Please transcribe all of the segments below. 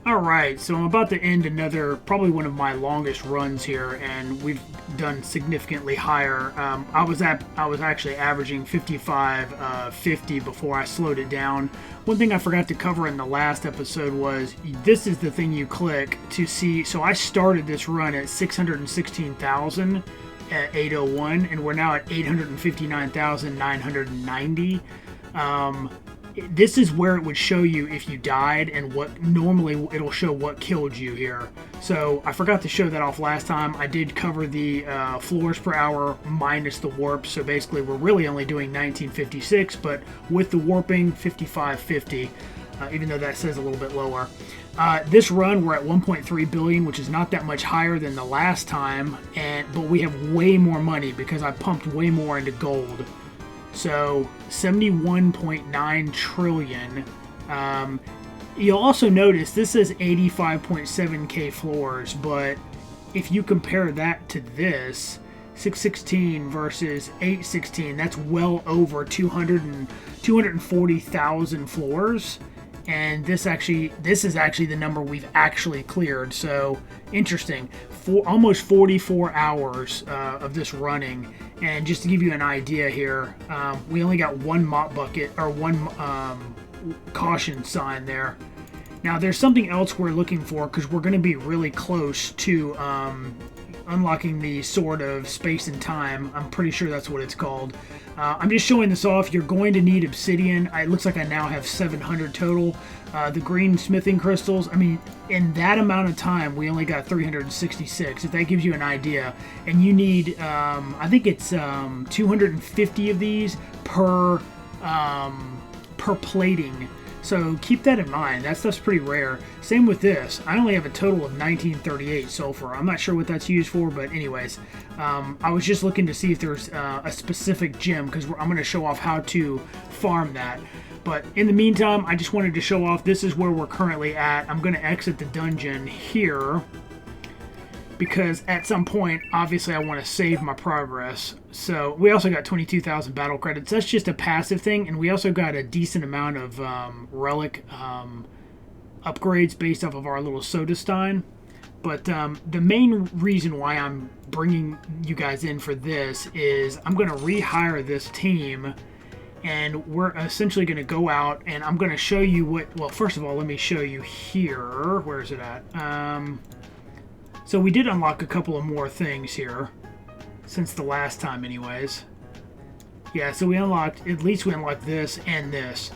Alright, so I'm about to end another, probably one of my longest runs here, and we've done significantly higher. I was actually averaging 55.50 before I slowed it down. One thing I forgot to cover in the last episode was, this is the thing you click to see. So I started this run at 616,000 at 801, and we're now at 859,990. This is where it would show you if you died, and what normally it'll show what killed you here. So I forgot to show that off last time. I did cover the floors per hour minus the warp, so basically we're really only doing 1956, but with the warping 5550, even though that says a little bit lower. This run we're at 1.3 billion, which is not that much higher than the last time, but we have way more money because I pumped way more into gold. So 71.9 trillion. You'll also notice this is 85.7k floors, but if you compare that to this, 616 versus 816, that's well over 240,000 floors. And this is actually the number we've actually cleared. So interesting. Almost 44 hours of this running. And just to give you an idea here, we only got one mop bucket, or one caution sign there. Now there's something else we're looking for, because we're going to be really close to unlocking the Sword of Space and Time. I'm pretty sure that's what it's called. I'm just showing this off. You're going to need obsidian. It looks like I now have 700 total. The green smithing crystals, I mean, in that amount of time, we only got 366, if that gives you an idea. And you need, I think it's 250 of these per plating. So keep that in mind. That stuff's pretty rare. Same with this. I only have a total of 1938 sulfur. I'm not sure what that's used for, but anyways, I was just looking to see if there's a specific gem, because I'm going to show off how to farm that. But in the meantime, I just wanted to show off, this is where we're currently at. I'm going to exit the dungeon here, because at some point, obviously, I want to save my progress. So we also got 22,000 battle credits. That's just a passive thing, and we also got a decent amount of relic upgrades based off of our little soda stein. But the main reason why I'm bringing you guys in for this is I'm going to rehire this team, and we're essentially going to go out, and I'm going to show you what... Well, first of all, let me show you here. Where is it at? So we did unlock a couple of more things here since the last time anyways. Yeah, so we unlocked this and this.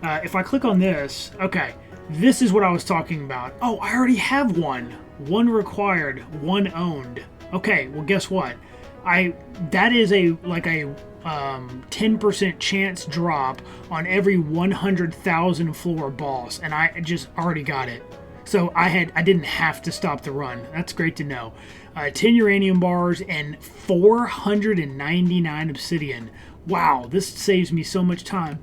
If I click on this, okay, this is what I was talking about. Oh, I already have one. One required, one owned. Okay, well, guess what? That is a 10% chance drop on every 100,000 floor boss, and I just already got it. So I didn't have to stop the run. That's great to know. 10 uranium bars and 499 obsidian. Wow, this saves me so much time.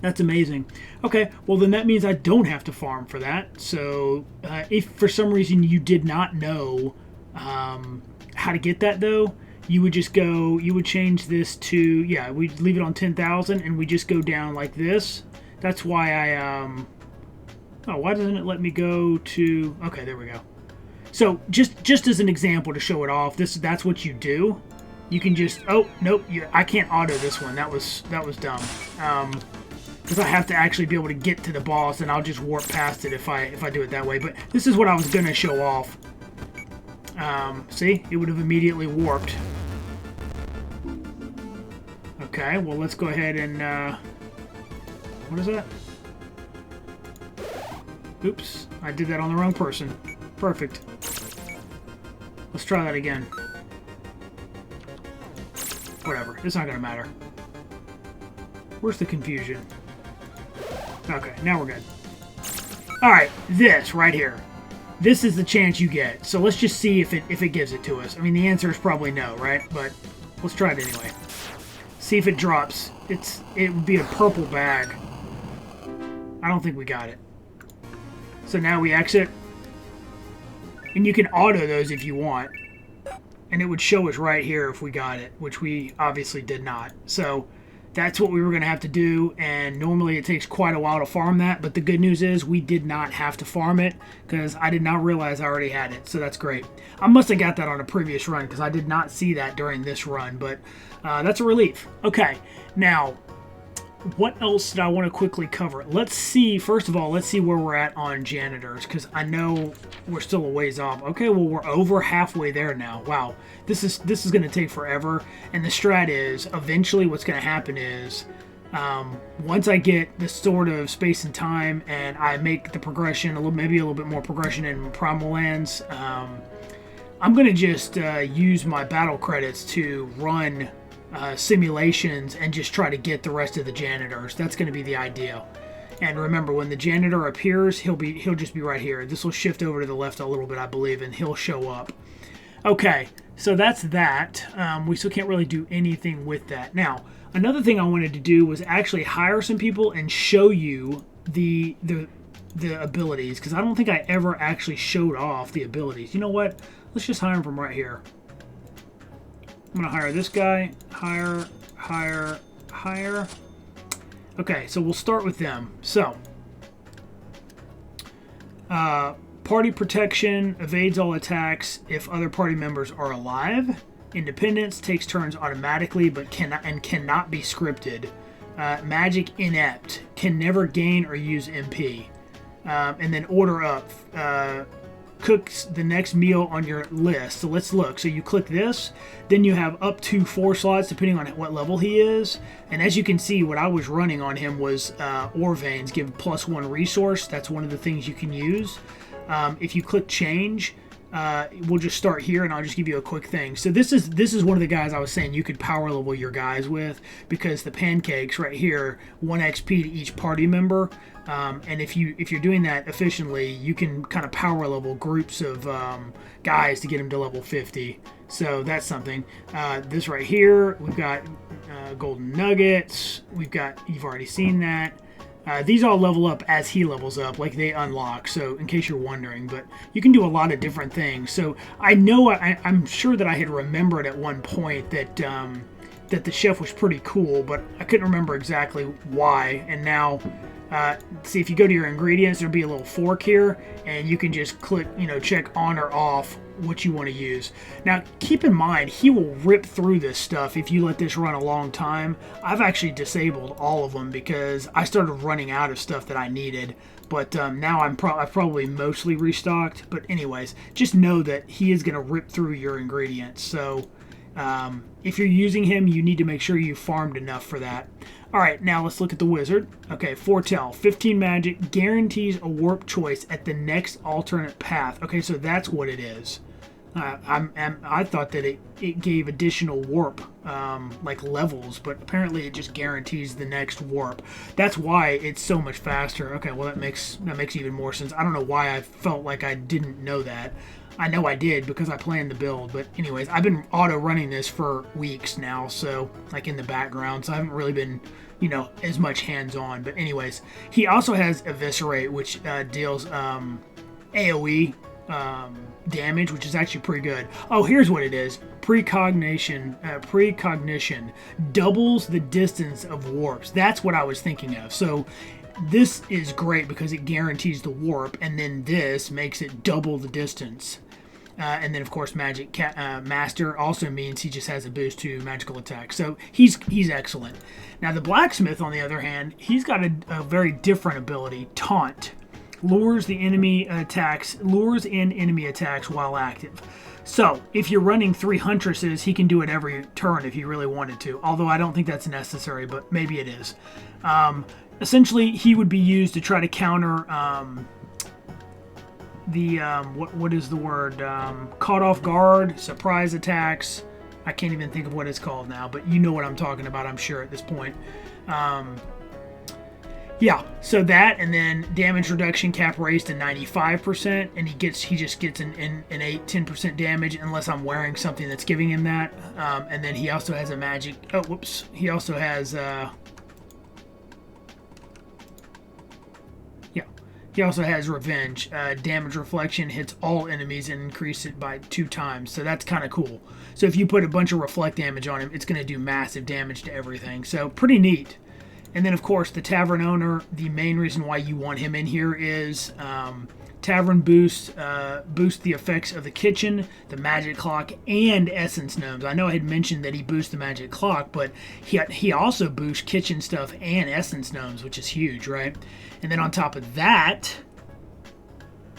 That's amazing. Okay, well then that means I don't have to farm for that. So if for some reason you did not know how to get that though, you would just go, you would change this to, yeah, we'd leave it on 10,000 and we just go down like this. That's why oh, why doesn't it let me go to... Okay, there we go. So, just as an example to show it off, that's what you do. You can just... Oh, nope, I can't auto this one. That was dumb. Because I have to actually be able to get to the boss, and I'll just warp past it if I do it that way. But this is what I was going to show off. See? It would have immediately warped. Okay, well, let's go ahead and... what is that? Oops, I did that on the wrong person. Perfect. Let's try that again. Whatever, it's not gonna matter. Where's the confusion? Okay, now we're good. Alright, this right here. This is the chance you get. So let's just see if it gives it to us. I mean, the answer is probably no, right? But let's try it anyway. See if it drops. It would be a purple bag. I don't think we got it. So now we exit, and you can auto those if you want, and it would show us right here if we got it, which we obviously did not. So that's what we were going to have to do, and normally it takes quite a while to farm that, but the good news is we did not have to farm it because I did not realize I already had it, so that's great. I must have got that on a previous run because I did not see that during this run, but that's a relief. Okay, now what else did I want to quickly cover? Let's see, first of all, let's see where we're at on janitors, because I know we're still a ways off. Okay, well, we're over halfway there now. Wow, this is going to take forever, and the strat is, eventually what's going to happen is, once I get this sort of space and time, and I make the progression, maybe a little bit more progression in Primal Lands, I'm going to just use my battle credits to run simulations and just try to get the rest of the janitors. That's going to be the idea. And remember, when the janitor appears, he'll just be right here. This will shift over to the left a little bit, I believe, and he'll show up. Okay, so that's that. We still can't really do anything with that. Now, another thing I wanted to do was actually hire some people and show you the abilities, because I don't think I ever actually showed off the abilities. You know what? Let's just hire them from right here. I'm going to hire this guy. Hire. Okay, so we'll start with them. So, party protection evades all attacks if other party members are alive. Independence takes turns automatically but cannot be scripted. Magic inept can never gain or use MP. And then order up. Cooks the next meal on your list. So let's look. So you click this, then you have up to 4 slots depending on what level he is. And as you can see, what I was running on him was ore veins give +1 resource. That's one of the things you can use. If you click change, we'll just start here and I'll just give you a quick thing. So this is one of the guys I was saying you could power level your guys with, because the pancakes right here, 1 XP to each party member. And if you're doing that efficiently, you can kind of power level groups of guys to get them to level 50. So that's something. This right here, we've got golden nuggets. You've already seen that. These all level up as he levels up, like they unlock, so in case you're wondering, but you can do a lot of different things. So I know, I'm sure that I had remembered at one point that that the chef was pretty cool, but I couldn't remember exactly why, and now, see, if you go to your ingredients, there'll be a little fork here, and you can just click, check on or off what you want to use. Now, keep in mind, he will rip through this stuff if you let this run a long time. I've actually disabled all of them because I started running out of stuff that I needed, but now I've probably mostly restocked. But anyways, just know that he is going to rip through your ingredients. So if you're using him, you need to make sure you farmed enough for that. All right, now let's look at the wizard. Okay, foretell, 15 magic, guarantees a warp choice at the next alternate path. Okay, so that's what it is. I thought that it gave additional warp, like levels, but apparently it just guarantees the next warp. That's why it's so much faster. Okay, well that makes even more sense. I don't know why I felt like I didn't know that. I know I did because I planned the build, but anyways, I've been auto running this for weeks now, so like in the background, so I haven't really been, as much hands-on. But anyways, he also has Eviscerate, which deals AoE damage, which is actually pretty good. Oh, here's what it is. Precognition doubles the distance of warps. That's what I was thinking of. So this is great because it guarantees the warp, and then this makes it double the distance. And then, of course, Magic Master also means he just has a boost to magical attack. So he's excellent. Now, the Blacksmith, on the other hand, he's got a very different ability, Taunt. Lures in enemy attacks while active. So, if you're running 3 Huntresses, he can do it every turn if he really wanted to. Although I don't think that's necessary, but maybe it is. Essentially, he would be used to try to counter what is the word? Caught off guard, surprise attacks. I can't even think of what it's called now, but you know what I'm talking about, I'm sure, at this point. Yeah, so that, and then damage reduction cap raised to 95%, and he just gets an 10% damage unless I'm wearing something that's giving him that. And then he also has a magic. Oh, whoops! He also has He also has Revenge. Damage Reflection hits all enemies and increase it by 2 times. So that's kind of cool. So if you put a bunch of reflect damage on him, it's going to do massive damage to everything. So pretty neat. And then, of course, the Tavern Owner, the main reason why you want him in here is Tavern boosts the effects of the kitchen, the magic clock, and essence gnomes. I know I had mentioned that he boosts the magic clock, but he also boosts kitchen stuff and essence gnomes, which is huge, right? And then on top of that,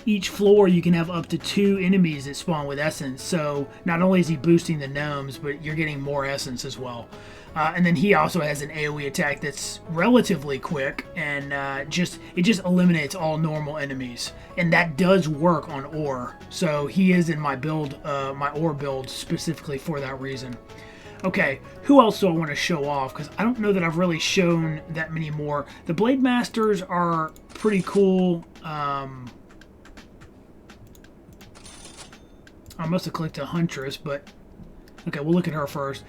each floor you can have up to 2 enemies that spawn with essence. So not only is he boosting the gnomes, but you're getting more essence as well. And then he also has an AoE attack that's relatively quick, and it just eliminates all normal enemies. And that does work on ore. So he is in my build, my ore build, specifically for that reason. Okay, who else do I want to show off? Because I don't know that I've really shown that many more. The Blade Masters are pretty cool. I must have clicked a Huntress, but okay, we'll look at her first.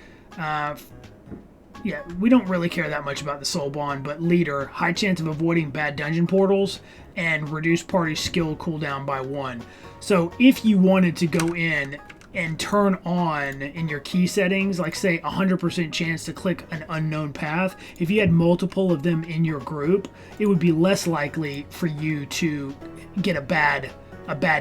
Yeah, we don't really care that much about the Soul Bond, but Leader, high chance of avoiding bad dungeon portals, and reduce party skill cooldown by 1. So if you wanted to go in and turn on in your key settings, like say 100% chance to click an unknown path, if you had multiple of them in your group, it would be less likely for you to get a bad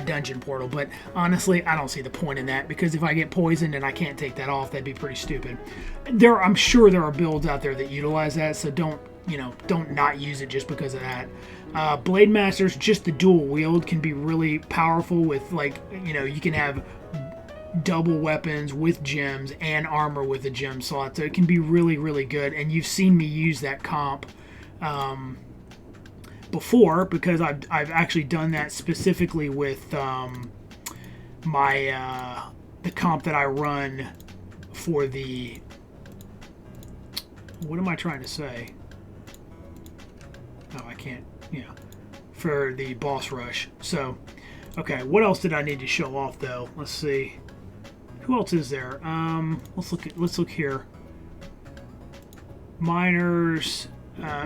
dungeon portal. But honestly, I don't see the point in that, because if I get poisoned and I can't take that off, that'd be pretty stupid. I'm sure there are builds out there that utilize that, so don't not use it just because of that. Blade Masters, just the dual wield can be really powerful with, like, you can have double weapons with gems and armor with a gem slot, so it can be really, really good. And you've seen me use that comp before, because I've actually done that specifically with the comp that I run for the, what am I trying to say? Oh, I can't, for the boss rush. So, okay, what else did I need to show off though? Let's see. Who else is there? Let's look here. Miners.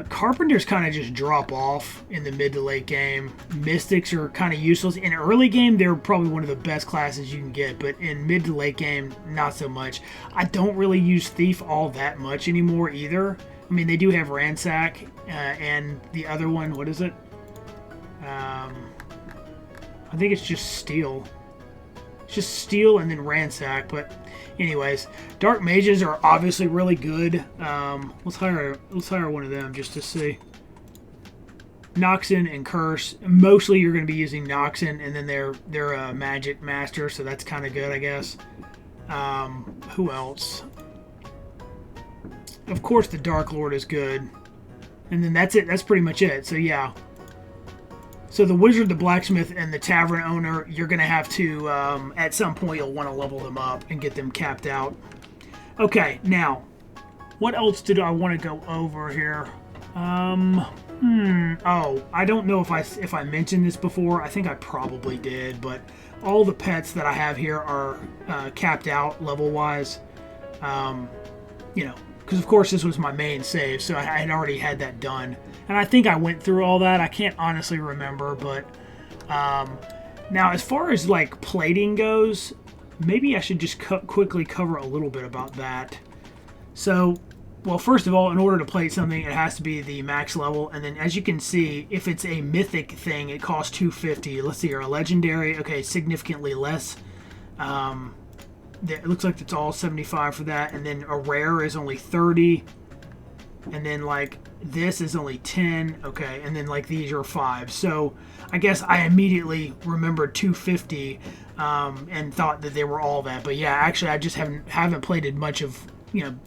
Carpenters kind of just drop off in the mid to late game. Mystics are kind of useless. In early game, they're probably one of the best classes you can get, but in mid to late game, not so much. I don't really use Thief all that much anymore either. I mean, they do have Ransack, and the other one, what is it? I think it's just Steal. It's just Steal and then Ransack, but anyways, Dark Mages are obviously really good. Let's hire one of them just to see. Noxen and Curse. Mostly you're going to be using Noxen, and then they're a Magic Master, so that's kind of good, I guess. Who else? Of course, the Dark Lord is good, and then that's it. That's pretty much it. So yeah. So the Wizard, the Blacksmith, and the Tavern Owner, you're going to have to, at some point, you'll want to level them up and get them capped out. Okay, now, what else did I want to go over here? Oh, I don't know if I mentioned this before. I think I probably did, but all the pets that I have here are capped out level-wise. Because of course this was my main save, so I had already had that done. And I think I went through all that. I can't honestly remember, but now as far as like plating goes, maybe I should just quickly cover a little bit about that. So, well, first of all, in order to plate something, it has to be the max level, and then as you can see, if it's a mythic thing, it costs $250. Let's see here, a legendary, okay, significantly less. It looks like it's all $75 for that, and then a rare is only $30, and then like this is only $10, okay, and then like these are $5. So I guess I immediately remembered $250 and thought that they were all that. But yeah, actually I just haven't plated much of,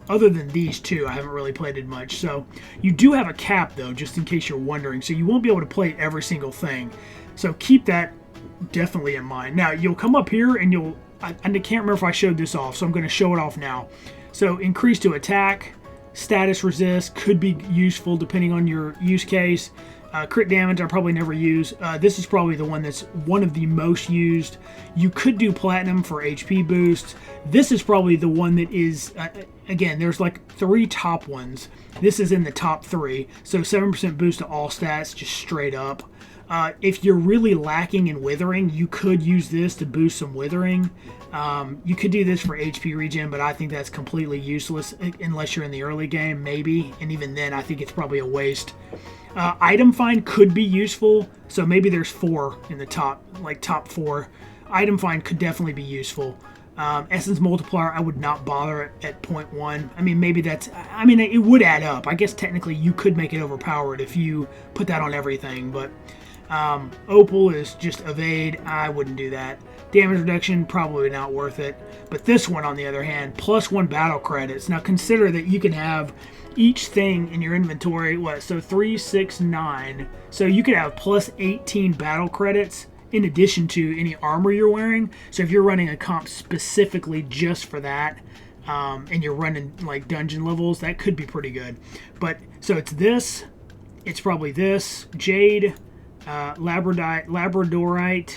other than these two, I haven't really plated much. So you do have a cap though, just in case you're wondering. So you won't be able to plate every single thing. So keep that definitely in mind. Now you'll come up here and I can't remember if I showed this off, so I'm going to show it off now. So increase to attack, status resist could be useful depending on your use case. Crit damage I probably never use. This is probably the one that's one of the most used. You could do platinum for HP boost. This is probably the one that is, again, there's like 3 top ones. This is in the top 3. So 7% boost to all stats, just straight up. If you're really lacking in withering, you could use this to boost some withering. You could do this for HP regen, but I think that's completely useless unless you're in the early game, maybe. And even then, I think it's probably a waste. Item find could be useful, so maybe there's 4 in the top 4. Item find could definitely be useful. Essence multiplier, I would not bother at 0.1. I mean, maybe that's... I mean, it would add up. I guess technically you could make it overpowered if you put that on everything, but... Opal is just evade. I wouldn't do that. Damage reduction, probably not worth it. But this one, on the other hand, +1 battle credits. Now consider that you can have each thing in your inventory, so 3, 6, 9. So you could have +18 battle credits in addition to any armor you're wearing. So if you're running a comp specifically just for that, and you're running like dungeon levels, that could be pretty good. But so it's this, it's probably this, Jade, Labradorite,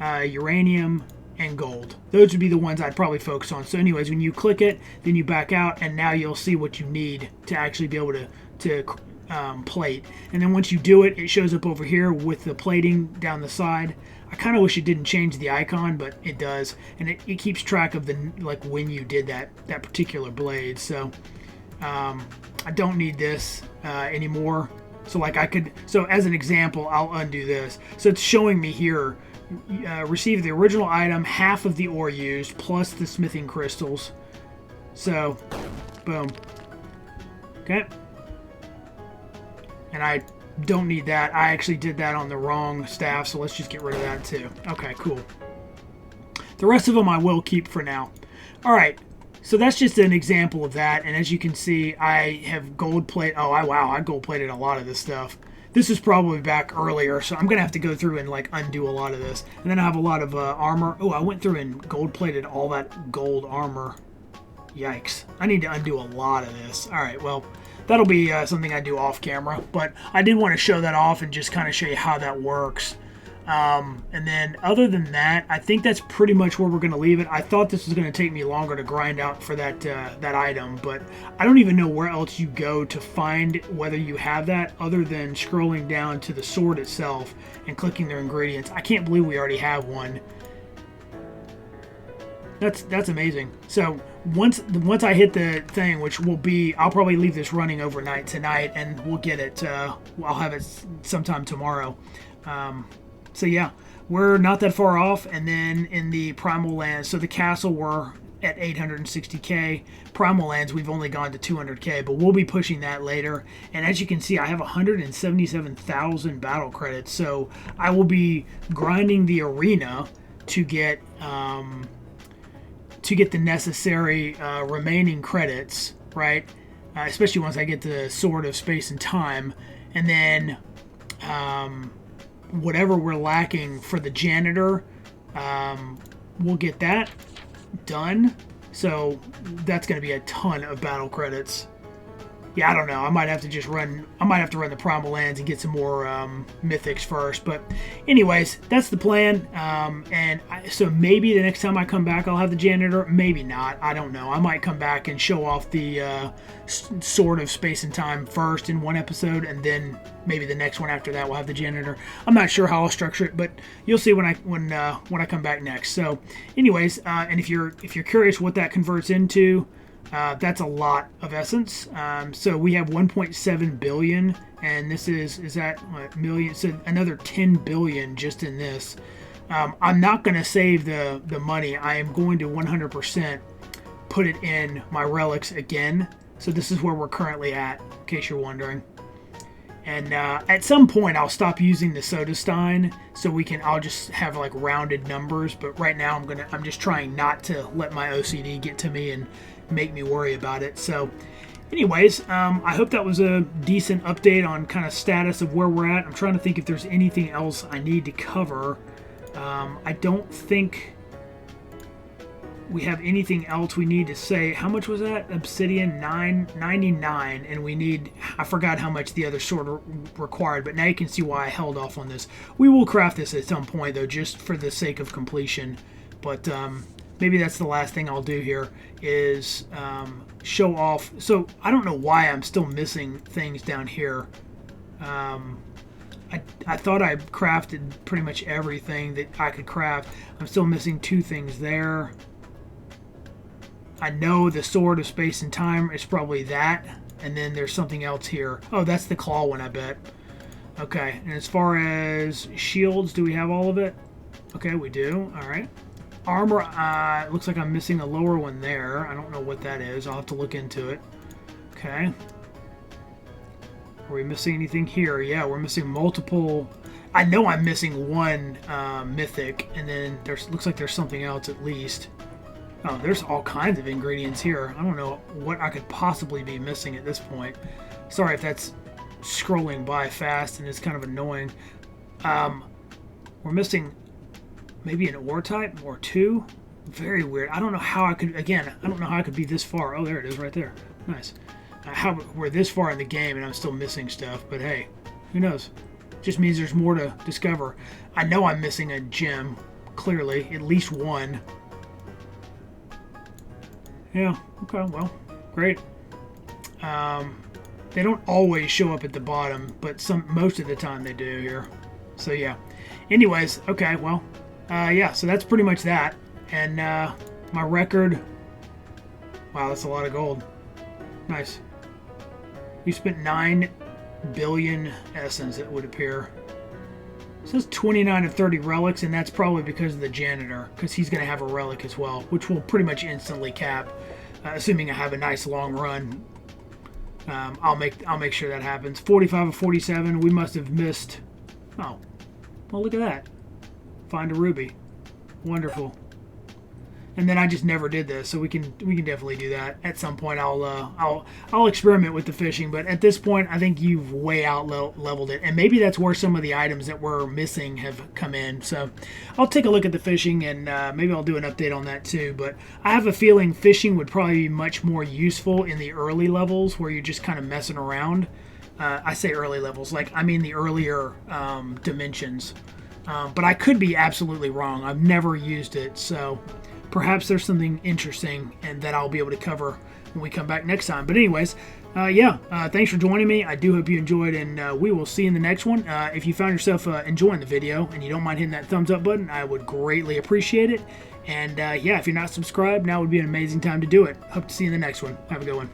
uranium, and gold. Those would be the ones I'd probably focus on. So anyways, when you click it, then you back out, and now you'll see what you need to actually be able to plate. And then once you do it, it shows up over here with the plating down the side. I kind of wish it didn't change the icon, but it does, and it keeps track of the when you did that particular blade. So I don't need this anymore. So so as an example, I'll undo this. So it's showing me here, receive the original item, half of the ore used, plus the smithing crystals. So, boom. Okay. And I don't need that. I actually did that on the wrong staff, so let's just get rid of that too. Okay, cool. The rest of them I will keep for now. All right. So that's just an example of that, and as you can see, I have gold plate. Oh, wow, I gold plated a lot of this stuff. This is probably back earlier, so I'm gonna have to go through and undo a lot of this. And then I have a lot of armor. Oh, I went through and gold plated all that gold armor. Yikes! I need to undo a lot of this. All right, well, that'll be something I do off camera, but I did want to show that off and just kind of show you how that works. And then other than that, I think that's pretty much where we're going to leave it. I thought this was going to take me longer to grind out for that item, but I don't even know where else you go to find whether you have that other than scrolling down to the sword itself and clicking their ingredients. I can't believe we already have one. That's amazing. So once I hit the thing, which will be, I'll probably leave this running overnight tonight, and we'll get it. I'll have it sometime tomorrow. So yeah, we're not that far off, and then in the Primal Lands, so the castle we're at 860k. Primal Lands we've only gone to 200k, but we'll be pushing that later. And as you can see, I have 177,000 battle credits, so I will be grinding the arena to get the necessary remaining credits, right? Especially once I get the Sword of Space and Time, and then whatever we're lacking for the janitor, we'll get that done. So that's going to be a ton of battle credits. Yeah, I don't know. I might have to run the Primal Lands and get some more mythics first. But anyways, that's the plan. So maybe the next time I come back, I'll have the janitor. Maybe not. I don't know. I might come back and show off the Sword of Space and Time first in one episode, and then maybe the next one after that we'll have the janitor. I'm not sure how I'll structure it, but you'll see when I come back next. So, anyways, and if you're curious what that converts into. That's a lot of essence. So we have 1.7 billion, and this is that what, million? So another 10 billion just in this. I'm not going to save the money. I am going to 100% put it in my relics again. So this is where we're currently at, in case you're wondering. And at some point I'll stop using the soda stein, so I'll just have like rounded numbers. But right now I'm just trying not to let my OCD get to me and make me worry about it. So anyways, I hope that was a decent update on kind of status of where we're at. I'm trying to think if there's anything else I need to cover. I don't think we have anything else we need to say. How much was that? Obsidian 999, and I forgot how much the other sword required, but now you can see why I held off on this. We will craft this at some point though, just for the sake of completion. But maybe that's the last thing I'll do here is show off. So I don't know why I'm still missing things down here. I thought I crafted pretty much everything that I could craft. I'm still missing 2 things there. I know the Sword of Space and Time is probably that. And then there's something else here. Oh, that's the claw one, I bet. Okay, and as far as shields, do we have all of it? Okay, we do. All right. Armor, looks like I'm missing a lower one there. I don't know what that is. I'll have to look into it. Okay. Are we missing anything here? Yeah, we're missing multiple. I know I'm missing one mythic, and then looks like there's something else at least. Oh, there's all kinds of ingredients here. I don't know what I could possibly be missing at this point. Sorry if that's scrolling by fast and it's kind of annoying. We're missing maybe an ore type or 2. Very weird. I don't know how I could, again, I don't know how I could be this far. Oh, there it is right there. Nice. How we're this far in the game and I'm still missing stuff, but hey, who knows? Just means there's more to discover. I know I'm missing a gem, clearly, at least one. Yeah, okay, well, great. They don't always show up at the bottom, but most of the time they do here. So yeah. Anyways, okay, well, yeah, so that's pretty much that. And my record, wow, that's a lot of gold. Nice. You spent 9 billion essence, it would appear. It says 29 of 30 relics, and that's probably because of the janitor, because he's going to have a relic as well, which will pretty much instantly cap, assuming I have a nice long run. I'll make sure that happens. 45 of 47. We must have missed. Oh, well, look at that. Find a ruby. Wonderful. And then I just never did this, so we can definitely do that at some point. I'll experiment with the fishing, but at this point, I think you've way out leveled it, and maybe that's where some of the items that we're missing have come in. So I'll take a look at the fishing, and maybe I'll do an update on that too. But I have a feeling fishing would probably be much more useful in the early levels where you're just kind of messing around. I say early levels, like I mean the earlier dimensions. But I could be absolutely wrong. I've never used it, so perhaps there's something interesting and that I'll be able to cover when we come back next time. But anyways, thanks for joining me. I do hope you enjoyed, and we will see you in the next one. If you found yourself enjoying the video and you don't mind hitting that thumbs up button, I would greatly appreciate it. And yeah, if you're not subscribed, now would be an amazing time to do it. Hope to see you in the next one. Have a good one.